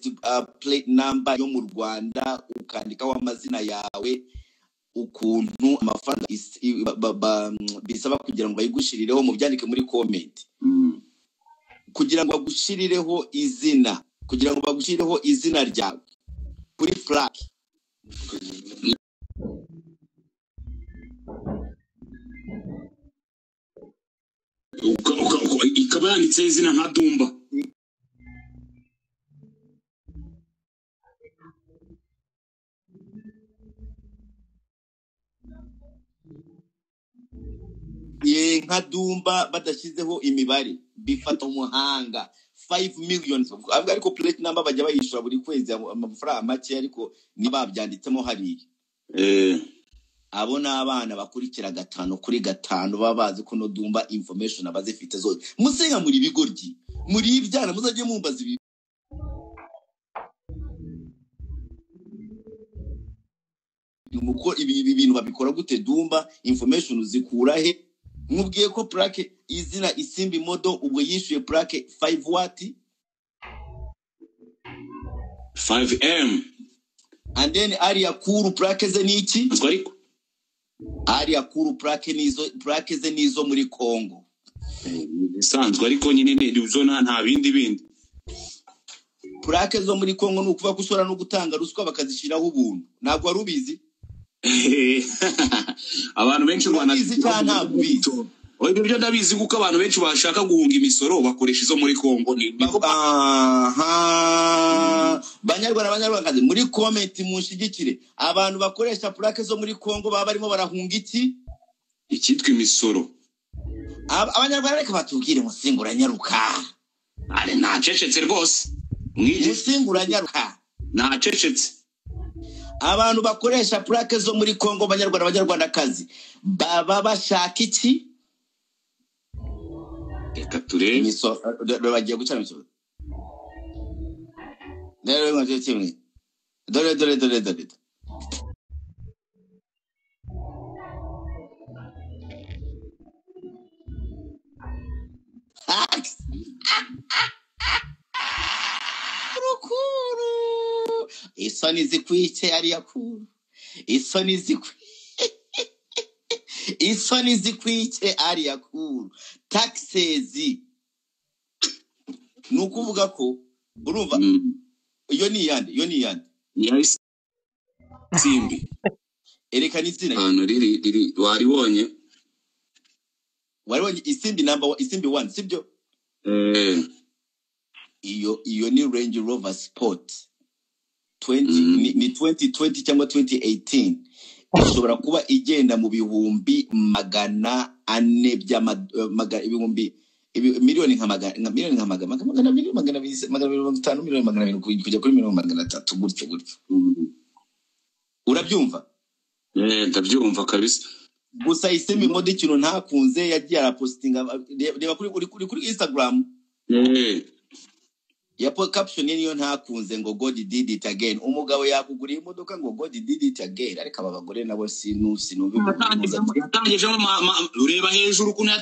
license plate number yo mu Rwanda ukandikaho amazina yawe ukuntu amafaranga bisaba kugira ngo bayigushirireho mu byandike muri comment kugira ngo bagushirireho izina kugira ngo bagushirireho izina ryawe kuri plaque ikaba yanditse izina nka Dumba. Nka Dumba badashyizeho imibare bifata umuhanga 5 million ariko plate number bajya bayishura buri kwezi amafaranga make ariko nibabyanditsemo hari abo n'abana bakurikira 5 kuri 5 baba bazi ko no Dumba information abazifite zose musenga muri bigoryi muri ibyana muzaje mumbaza ibi nuko ibi bintu babikora gute Dumba information uzikura he mubwiye ko plaque izina Isimbi Modo ubwo yishuye plaque 5 watt 5M and then area kuru plaque ze niki ariko area kuru plaque ze nizo muri Kongo bisanzwe ariko nyine nizo nta bindi plaque zo muri Kongo nukuva gusora no gutanga ruswa bakazishiraho ubuntu ntabwo warubizi abantu benshi banabizi cyane ntabizi ibyo ndabizi kuko abantu benshi bashaka guhunga imisoro bakoresha izo muri Kongo banyarwanda muri comment mushigikire abantu bakoresha plaque zo muri Kongo baba barimo barahunga ikitwa imisoro abanyarwanda reka batubwire musingura nyaruka ari ntacecetse rwose musingura nyaruka ntacecetse abantu bakoresha plaque zo muri Kongo banyarwandakazi baba bashaka iki reka turebe imisoro bagiye gucana imisoro rero ngo kimwe dore rukuru isoni zikwice ari yakuru isoni zikwice ari yakuru taxes nukuvuga ko urumva iyo ni yandi Simbi erekana izina hano riri waribonye Isimbi number Isimbi 1 sibyo iyo ni Range Rover Sport 20 ni 2020 cyangwa 2018 ishobora kuba igenda mu bihumbi 400 ibihumbi miliyoni nka magana kujya kuri 300 gutyo urabyumva ndabyumva kabisa gusa Isimbi Modo ikintu ntakunze yagiye arapostinga reba kuri Instagram yapo caption niyo ntakunze ngo God did it again umugabo yakuguriye imodoka ngo God did it again ariko abagore nabo sinumva yatangije ureba hejuru kuntu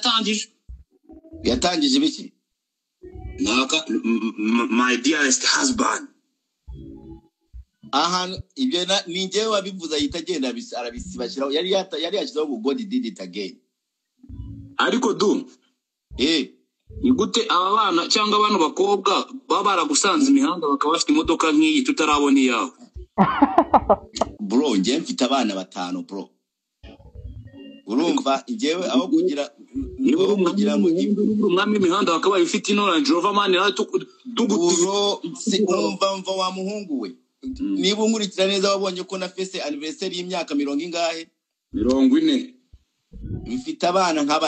yatangije biki naka my dearest husband ibyo ni ngewe wabivuza yitagenda arabisibashiraho yari yashyizeho ngo God did it again ariko Igute aba bana cyangwa abantu bakobwa baba baragusanze imihanda bakaba bafite imodoka nk'iyi tutarabona iyawe bro ngiye mfite abana 5 bro urumva ngewe aho kugira ngo umwami imihanda bakaba bafite ino Range Rover man tuguturo umva wa muhungu we niba unkurikira neza wabonye ko na fese anniversary y'imyaka 40 ingahe 40 mfite abana nka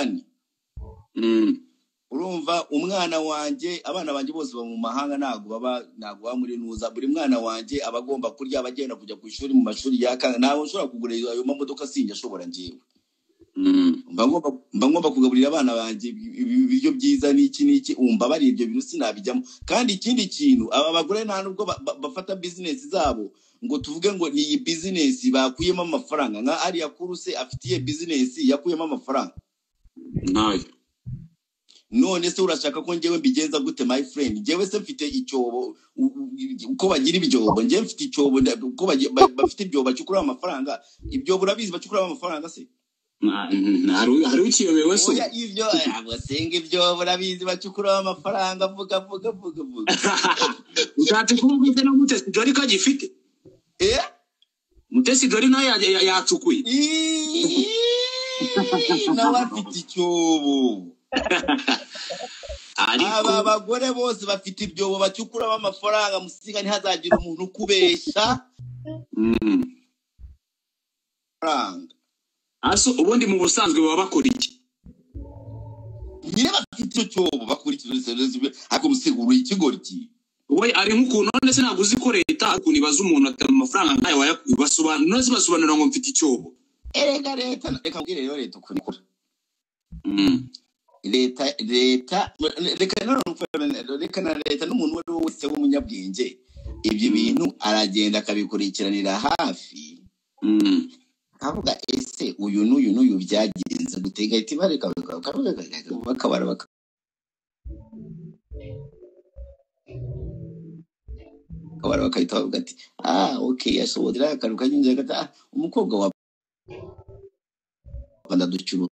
4 urumva umwana wanje abana banje bose ba mu mahanga nago baba muri nuza buri mwana wanje abagomba kurya abagenda kujya ku ishuri mu mashuri yakanga naho nshobora kugura ayo mamodoka sinjye ashobora njewe ngomba kugaburira abana banje ibiryo byiza n'iki umva bari ibyo bintu sinabijyamo kandi ikindi kintu aba bagore nta nubwo bafata business zabo ngo tuvuge ngo ni business bakuyemo amafaranga nka ari yakuruse afitiye business yakuyemo amafaranga nayo none se urashaka ko ngewe mbigenza gute my friend ngewe se mfite icyobo uko bagira ibyobo njye mfite icyobo uko bafite ibyobo bacukura amafaranga ibyobo urabizi bacukura amafaranga se hari ukiyobewe so oya ibyo abasenga ibyobo urabizi bacukura amafaranga vuga ushatse kuvuga no Mutesi Jolly kagifite Mutesi Jolly nayo yacukuye nawe afite icyobo aba bagore bose bafite ibyobo bacukura amafaranga musiga ntihazagira umuntu ukubesha aso ubundi mu busanzwe baba bakora iki nyine bafite icyo cyobo bakora iki ako musiguru ikigoryi we ari nk'ukuntu none se naguzi ko leta ukuntu ibaza umuntu ati amafaranga nkayo basobanura ngo mfite icyobo erega leta reka mbwire rero leta ukuntu ikora leta reka na leta n'umuntu wari wese w'umunyabwenge ibyo bintu aragenda akabikurikiranira hafi kavuga ese uyu n'uyu byagenze gutega iti bareka bakabara bakahita bavuga ati okay yasohotera akaruka nyinjira gata umukobwa wa Rwanda ducyuru